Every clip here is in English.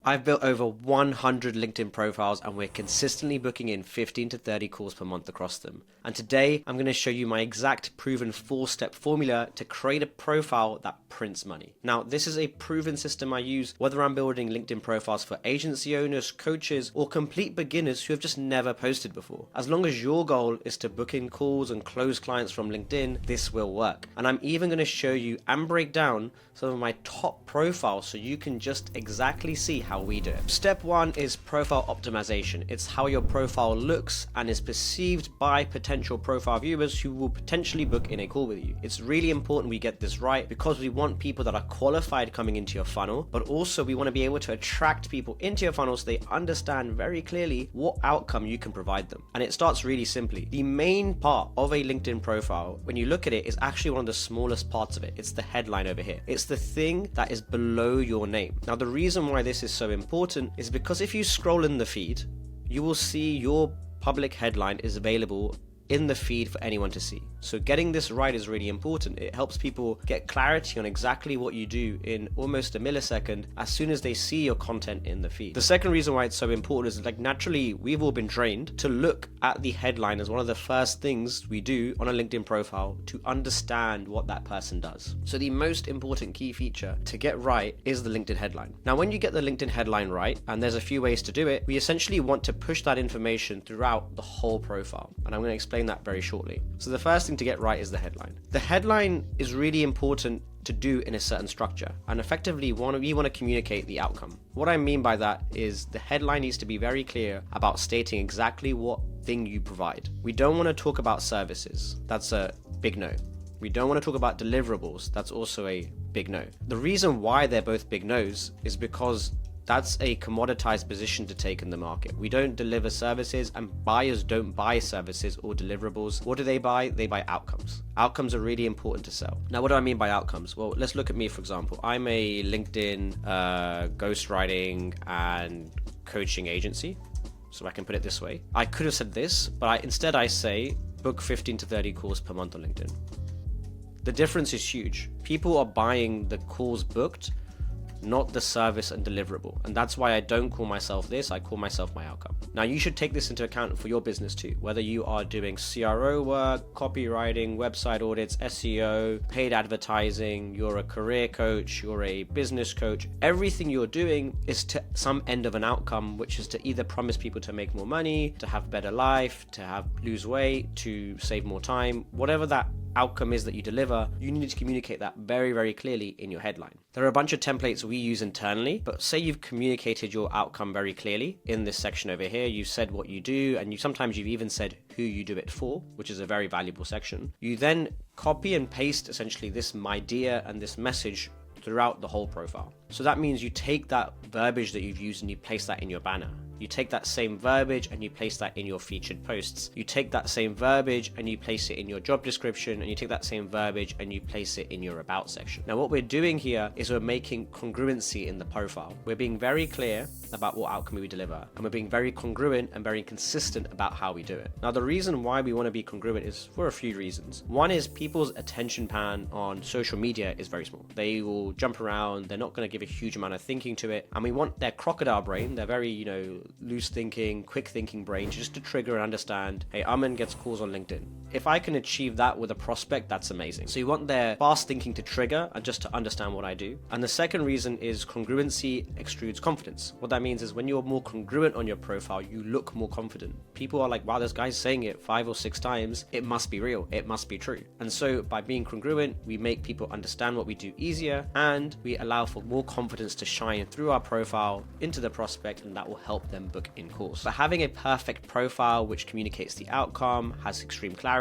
I've built over 100 LinkedIn profiles and we're consistently booking in 15 to 30 calls per month across them. And today I'm going to show you my exact proven 4-step formula to create a profile that prints money. Now, this is a proven system I use whether I'm building LinkedIn profiles for agency owners, coaches, or complete beginners who have just never posted before. As long as your goal is to book in calls and close clients from LinkedIn, this will work. And I'm even going to show you and break down some of my top profiles so you can just exactly see how we do it. Step 1 is profile optimization. It's how your profile looks and is perceived by potential profile viewers who will potentially book in a call with you. It's really important we get this right because we want people that are qualified coming into your funnel, but also we want to be able to attract people into your funnel so they understand very clearly what outcome you can provide them. And it starts really simply. The main part of a LinkedIn profile, when you look at it, is actually one of the smallest parts of it. It's the headline over here. It's the thing that is below your name. Now, the reason why this is so important is because if you scroll in the feed, you will see your public headline is available in the feed for anyone to see. So getting this right is really important. It helps people get clarity on exactly what you do in almost a millisecond as soon as they see your content in the feed. The second reason why it's so important is naturally we've all been trained to look at the headline as one of the first things we do on a LinkedIn profile to understand what that person does. So the most important key feature to get right is the LinkedIn headline. Now, when you get the LinkedIn headline right, and there's a few ways to do it, we essentially want to push that information throughout the whole profile. And I'm going to explain that very shortly. So the first thing to get right is the headline. The headline is really important to do in a certain structure, and effectively we want to communicate the outcome. What I mean by that is the headline needs to be very clear about stating exactly what thing you provide. We don't want to talk about services. That's a big no. We don't want to talk about deliverables. That's also a big no. The reason why they're both big no's is because that's a commoditized position to take in the market. We don't deliver services and buyers don't buy services or deliverables. What do they buy? They buy outcomes. Outcomes are really important to sell. Now, what do I mean by outcomes? Well, let's look at me, for example. I'm a LinkedIn ghostwriting and coaching agency. So I can put it this way. I could have said this, but instead I say book 15 to 30 calls per month on LinkedIn. The difference is huge. People are buying the calls booked, not the service and deliverable. And that's why I don't call myself this, I call myself my outcome. Now, you should take this into account for your business too, whether you are doing CRO work, copywriting, website audits, SEO, paid advertising, you're a career coach, you're a business coach. Everything you're doing is to some end of an outcome, which is to either promise people to make more money, to have better life, to lose weight, to save more time, whatever that outcome is that you deliver, you need to communicate that very, very clearly in your headline. There are a bunch of templates we use internally, but say you've communicated your outcome very clearly in this section over here. You've said what you do, and sometimes you've even said who you do it for, which is a very valuable section. You then copy and paste essentially this idea and this message throughout the whole profile. So that means you take that verbiage that you've used and you place that in your banner. You take that same verbiage and you place that in your featured posts. You take that same verbiage and you place it in your job description, and you take that same verbiage and you place it in your about section. Now, what we're doing here is we're making congruency in the profile. We're being very clear about what outcome we deliver, and we're being very congruent and very consistent about how we do it. Now, the reason why we want to be congruent is for a few reasons. One is people's attention span on social media is very small. They will jump around. They're not going to give a huge amount of thinking to it, and we want their crocodile brain, their very, loose thinking, quick thinking brain, just to trigger and understand, hey, Aman gets calls on LinkedIn. If I can achieve that with a prospect, that's amazing. So you want their fast thinking to trigger and just to understand what I do. And the second reason is congruency extrudes confidence. What that means is when you're more congruent on your profile, you look more confident. People are like, wow, this guy's saying it 5 or 6 times. It must be real. It must be true. And so by being congruent, we make people understand what we do easier, and we allow for more confidence to shine through our profile into the prospect, and that will help them book in calls. But having a perfect profile which communicates the outcome, has extreme clarity,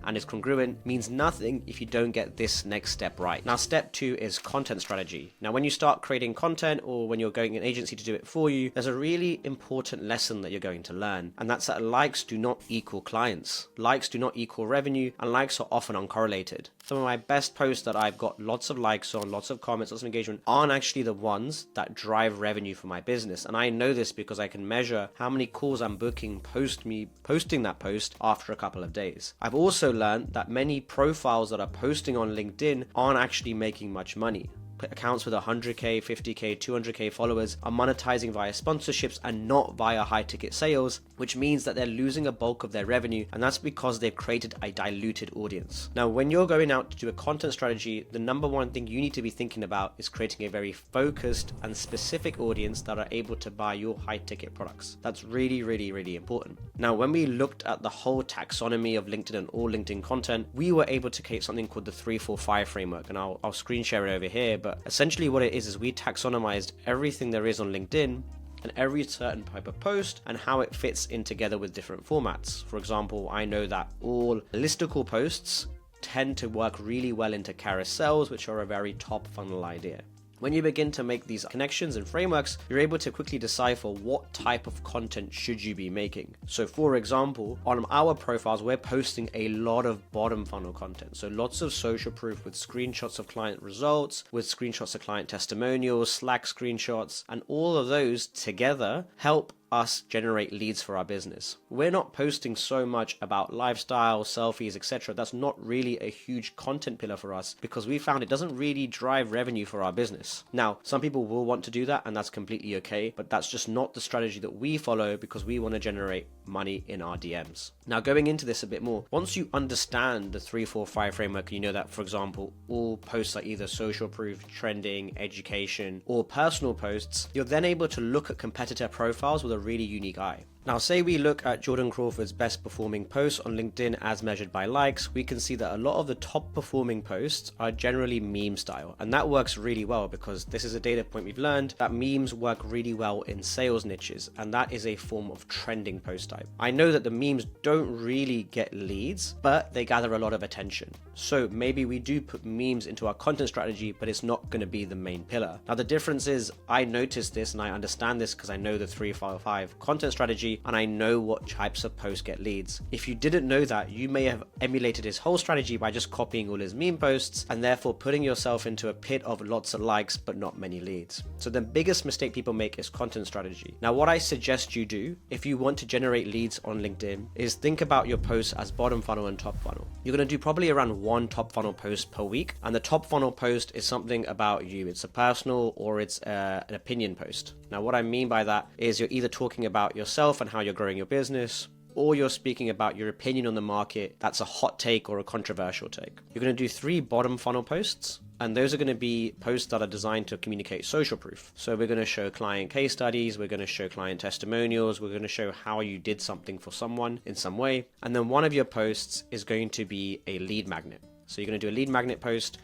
and is congruent means nothing if you don't get this next step right. Now, step 2 is content strategy. Now, when you start creating content, or when you're going an agency to do it for you, there's a really important lesson that you're going to learn, and that's that likes do not equal clients. Likes do not equal revenue, and likes are often uncorrelated. Some of my best posts that I've got lots of likes on, lots of comments, lots of engagement, aren't actually the ones that drive revenue for my business. And I know this because I can measure how many calls I'm booking post me posting that post after a couple of days. I've also learned that many profiles that are posting on LinkedIn aren't actually making much money. accounts with 100k, 50k, 200k followers are monetizing via sponsorships and not via high ticket sales, which means that they're losing a bulk of their revenue, and that's because they've created a diluted audience. Now, when you're going out to do a content strategy, the number one thing you need to be thinking about is creating a very focused and specific audience that are able to buy your high ticket products. That's really, really, really important. Now, when we looked at the whole taxonomy of LinkedIn and all LinkedIn content, we were able to create something called the 3-4-5 framework, and I'll screen share it over here. But essentially what it is we taxonomized everything there is on LinkedIn and every certain type of post and how it fits in together with different formats. For example, I know that all listicle posts tend to work really well into carousels, which are a very top funnel idea. When you begin to make these connections and frameworks, you're able to quickly decipher what type of content should you be making. So for example, on our profiles, we're posting a lot of bottom funnel content. So lots of social proof with screenshots of client results, with screenshots of client testimonials, Slack screenshots, and all of those together help us generate leads for our business. We're not posting so much about lifestyle, selfies, etc. That's not really a huge content pillar for us because we found it doesn't really drive revenue for our business. Now, some people will want to do that and that's completely okay, but that's just not the strategy that we follow because we want to generate money in our DMs. Now, going into this a bit more, once you understand the 3-4-5 framework, you know that, for example, all posts are either social proof, trending, education, or personal posts, you're then able to look at competitor profiles with a really unique eye. Now, say we look at Jordan Crawford's best performing posts on LinkedIn as measured by likes, we can see that a lot of the top performing posts are generally meme style. And that works really well because this is a data point we've learned that memes work really well in sales niches. And that is a form of trending post type. I know that the memes don't really get leads, but they gather a lot of attention. So maybe we do put memes into our content strategy, but it's not going to be the main pillar. Now, the difference is I noticed this and I understand this because I know the 3-5-5 content strategy and I know what types of posts get leads. If you didn't know that, you may have emulated his whole strategy by just copying all his meme posts and therefore putting yourself into a pit of lots of likes but not many leads. So the biggest mistake people make is content strategy. Now, what I suggest you do if you want to generate leads on LinkedIn is think about your posts as bottom funnel and top funnel. You're going to do probably around one top funnel post per week, and the top funnel post is something about you. It's a personal or it's an opinion post. Now, what I mean by that is you're either talking about yourself and how you're growing your business, or you're speaking about your opinion on the market that's a hot take or a controversial take. You're going to do 3 bottom funnel posts, and those are going to be posts that are designed to communicate social proof. So we're going to show client case studies, we're going to show client testimonials, we're going to show how you did something for someone in some way. And then one of your posts is going to be a lead magnet. So you're going to do a lead magnet post.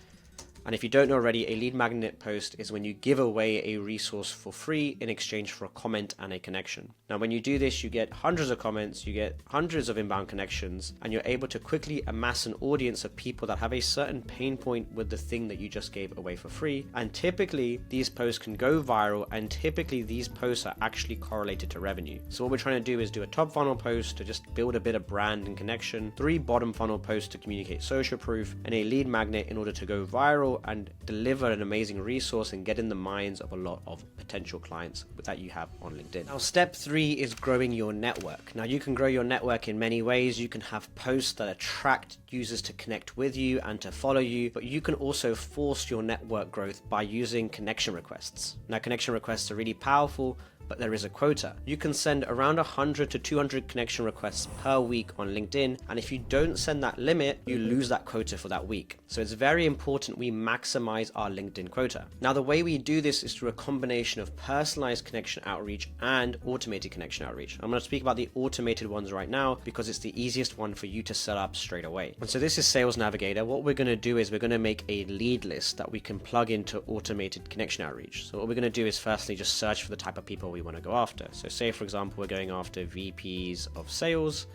And if you don't know already, a lead magnet post is when you give away a resource for free in exchange for a comment and a connection. Now, when you do this, you get hundreds of comments, you get hundreds of inbound connections, and you're able to quickly amass an audience of people that have a certain pain point with the thing that you just gave away for free. And typically, these posts can go viral, and typically these posts are actually correlated to revenue. So what we're trying to do is do a top funnel post to just build a bit of brand and connection, 3 bottom funnel posts to communicate social proof, and a lead magnet in order to go viral and deliver an amazing resource and get in the minds of a lot of potential clients that you have on LinkedIn. Now, step 3 is growing your network. Now, you can grow your network in many ways. You can have posts that attract users to connect with you and to follow you, but you can also force your network growth by using connection requests. Now, connection requests are really powerful, but there is a quota. You can send around 100 to 200 connection requests per week on LinkedIn, and if you don't send that limit, you lose that quota for that week. So it's very important we maximize our LinkedIn quota. Now, the way we do this is through a combination of personalized connection outreach and automated connection outreach. I'm going to speak about the automated ones right now because it's the easiest one for you to set up straight away. And so this is Sales Navigator. What we're going to do is we're going to make a lead list that we can plug into automated connection outreach. So what we're going to do is firstly just search for the type of people we want to go after. So say, for example, we're going after VPs of sales,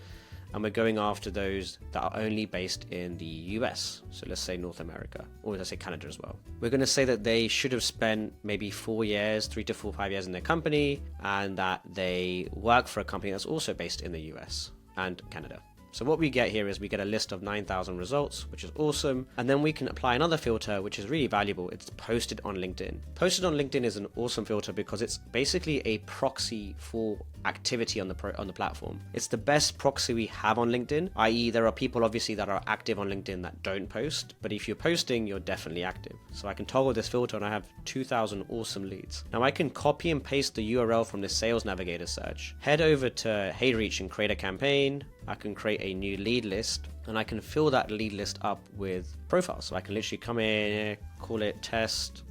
and we're going after those that are only based in the US. So let's say North America, or let's say Canada as well. We're going to say that they should have spent maybe 4 years, 3 to 4, 5 years in their company, and that they work for a company that's also based in the US and Canada. So what we get here is we get a list of 9,000 results, which is awesome. And then we can apply another filter, which is really valuable. It's posted on LinkedIn. Posted on LinkedIn is an awesome filter because it's basically a proxy for activity on the platform. It's the best proxy we have on LinkedIn, i.e. there are people obviously that are active on LinkedIn that don't post, but if you're posting, you're definitely active. So I can toggle this filter and I have 2,000 awesome leads. Now I can copy and paste the URL from the Sales Navigator search, head over to HeyReach and create a campaign. I can create a new lead list and I can fill that lead list up with profiles. So I can literally come in here, call it test,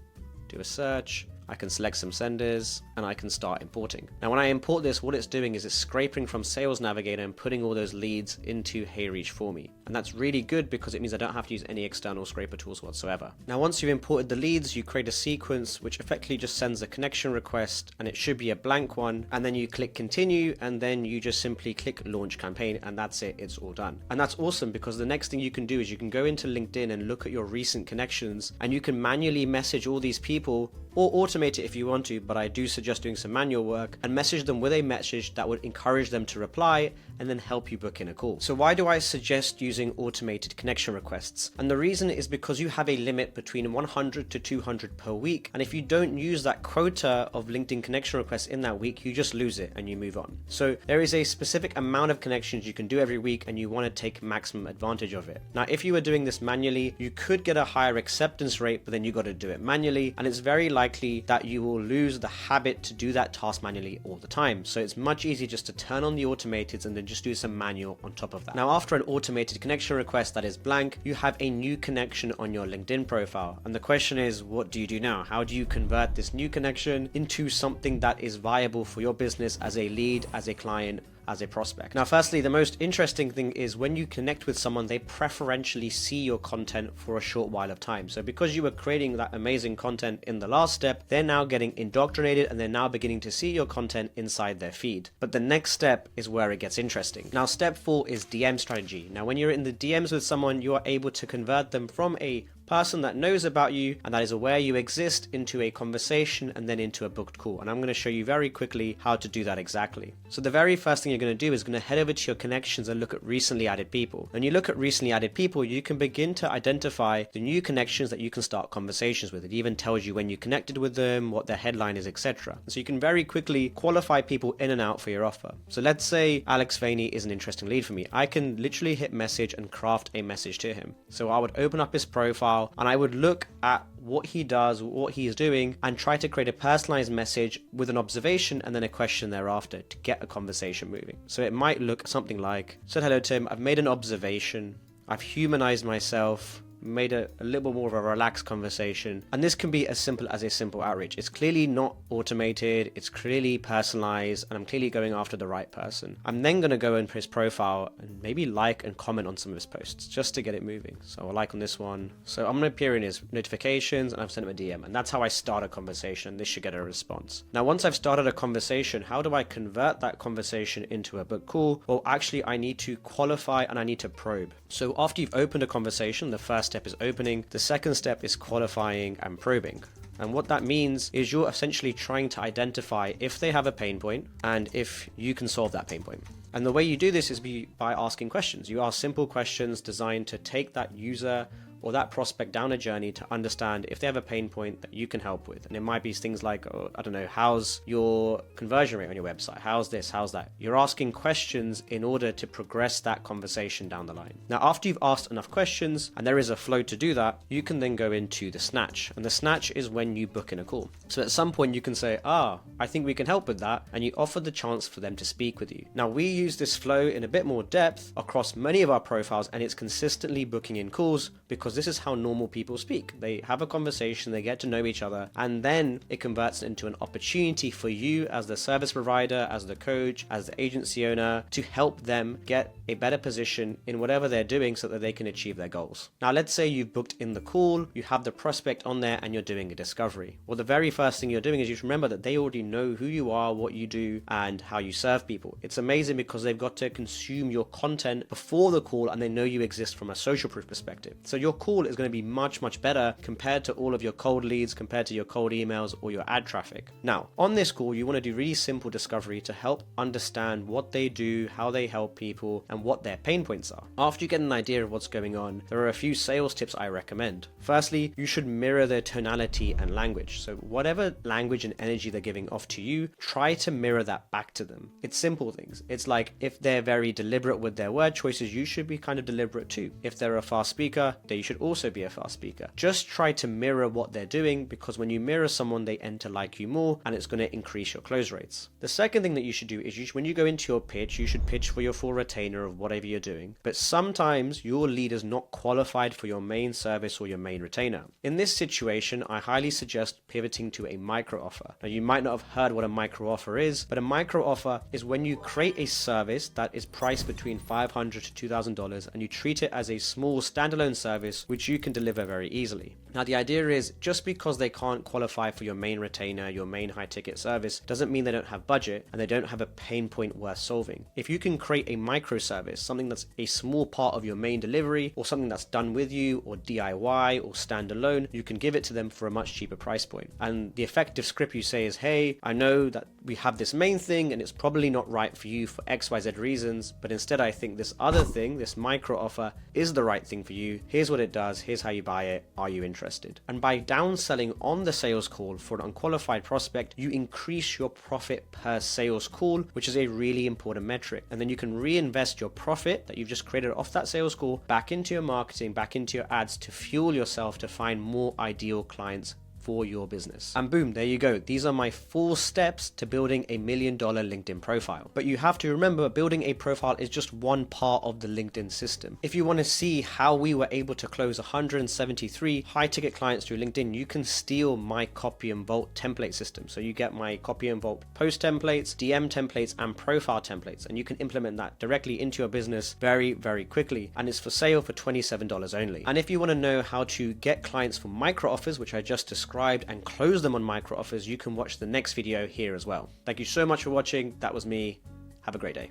do a search. I can select some senders and I can start importing. Now when I import this, what it's doing is it's scraping from Sales Navigator and putting all those leads into HeyReach for me. And that's really good because it means I don't have to use any external scraper tools whatsoever. Now once you've imported the leads, you create a sequence which effectively just sends a connection request, and it should be a blank one, and then you click continue, and then you just simply click launch campaign, and that's it, it's all done. And that's awesome because the next thing you can do is you can go into LinkedIn and look at your recent connections, and you can manually message all these people or automate it if you want to, but I do suggest doing some manual work and message them with a message that would encourage them to reply and then help you book in a call. So why do I suggest using automated connection requests? And the reason is because you have a limit between 100 to 200 per week, and if you don't use that quota of LinkedIn connection requests in that week, you just lose it and you move on. So there is a specific amount of connections you can do every week and you want to take maximum advantage of it. Now if you were doing this manually, you could get a higher acceptance rate, but then you got to do it manually, and it's very likely that you will lose the habit to do that task manually all the time. So it's much easier just to turn on the automateds and then just do some manual on top of that. Now after an automated connection request that is blank, you have a new connection on your LinkedIn profile. And the question is, what do you do now? How do you convert this new connection into something that is viable for your business as a lead, as a client, as a prospect? Now firstly, the most interesting thing is when you connect with someone, they preferentially see your content for a short while of time. So because you were creating that amazing content in the last step, they're now getting indoctrinated and they're now beginning to see your content inside their feed. But the next step is where it gets interesting. Now step 4 is DM strategy. Now when you're in the DMs with someone, you are able to convert them from a person that knows about you and that is aware you exist into a conversation and then into a booked call. And I'm going to show you very quickly how to do that exactly. So the very first thing you're going to do is going to head over to your connections and look at recently added people. When you look at recently added people, you can begin to identify the new connections that you can start conversations with. It even tells you when you connected with them, what their headline is, etc. So you can very quickly qualify people in and out for your offer. So let's say Alex Vaney is an interesting lead for me. I can literally hit message and craft a message to him. So I would open up his profile and I would look at what he does, what he is doing, and try to create a personalized message with an observation and then a question thereafter to get a conversation moving. So it might look something like, said hello Tim, I've made an observation, I've humanized myself, made a little bit more of a relaxed conversation. And this can be as simple as a simple outreach. It's clearly not automated, it's clearly personalized, and I'm clearly going after the right person. I'm then going to go into his profile and maybe like and comment on some of his posts just to get it moving. So I'll like on this one. So I'm going to appear in his notifications and I've sent him a DM, and that's how I start a conversation. This should get a response. Now once I've started a conversation, how do I convert that conversation into a book call? Well, actually I need to qualify and I need to probe. So after you've opened a conversation, the first step is opening. The second step is qualifying and probing. And what that means is you're essentially trying to identify if they have a pain point and if you can solve that pain point. And the way you do this is by asking questions. You ask simple questions designed to take that user or that prospect down a journey to understand if they have a pain point that you can help with. And it might be things like, oh, I don't know, how's your conversion rate on your website? How's this? How's that? You're asking questions in order to progress that conversation down the line. Now, after you've asked enough questions, and there is a flow to do that, you can then go into the snatch. And the snatch is when you book in a call. So at some point you can say, I think we can help with that. And you offer the chance for them to speak with you. Now, we use this flow in a bit more depth across many of our profiles, and it's consistently booking in calls because this is how normal people speak. They have a conversation, they get to know each other, and then it converts into an opportunity for you as the service provider, as the coach, as the agency owner, to help them get a better position in whatever they're doing so that they can achieve their goals. Now, let's say you've booked in the call, you have the prospect on there, and you're doing a discovery. Well, the very first thing you're doing is you should remember that they already know who you are, what you do, and how you serve people. It's amazing because they've got to consume your content before the call, and they know you exist from a social proof perspective. So your call is going to be much, much better compared to all of your cold leads, compared to your cold emails or your ad traffic. Now, on this call, you want to do really simple discovery to help understand what they do, how they help people, and what their pain points are. After you get an idea of what's going on, there are a few sales tips I recommend. Firstly, you should mirror their tonality and language. So whatever language and energy they're giving off to you, try to mirror that back to them. It's simple things. It's like if they're very deliberate with their word choices, you should be kind of deliberate too. If they're a fast speaker, they should also be a fast speaker. Just try to mirror what they're doing, because when you mirror someone, they enter like you more, and it's going to increase your close rates. The second thing that you should do is when you go into your pitch, you should pitch for your full retainer of whatever you're doing. But sometimes your lead is not qualified for your main service or your main retainer. In this situation, I highly suggest pivoting to a micro offer. Now, you might not have heard what a micro offer is, but a micro offer is when you create a service that is priced between $500 to $2,000 and you treat it as a small standalone service which you can deliver very easily. Now, the idea is just because they can't qualify for your main retainer, your main high ticket service, doesn't mean they don't have budget and they don't have a pain point worth solving. If you can create a microservice, something that's a small part of your main delivery, or something that's done with you, or DIY, or standalone, you can give it to them for a much cheaper price point. And the effective script you say is, hey, I know that we have this main thing and it's probably not right for you for XYZ reasons, but instead I think this other thing, this micro offer, is the right thing for you. Here's what it does, here's how you buy it, are you interested? And by downselling on the sales call for an unqualified prospect, you increase your profit per sales call, which is a really important metric. And then you can reinvest your profit that you've just created off that sales call back into your marketing, back into your ads to fuel yourself to find more ideal clients for your business. And boom, there you go. These are my 4 steps to building a $1 million LinkedIn profile. But you have to remember, building a profile is just one part of the LinkedIn system. If you want to see how we were able to close 173 high ticket clients through LinkedIn, you can steal my Copy and Vault template system. So you get my Copy and Vault post templates, DM templates, and profile templates, and you can implement that directly into your business very, very quickly. And it's for sale for $27 only. And if you want to know how to get clients for micro offers, which I just described, and close them on micro offers, you can watch the next video here as well. Thank you so much for watching. That was me. Have a great day.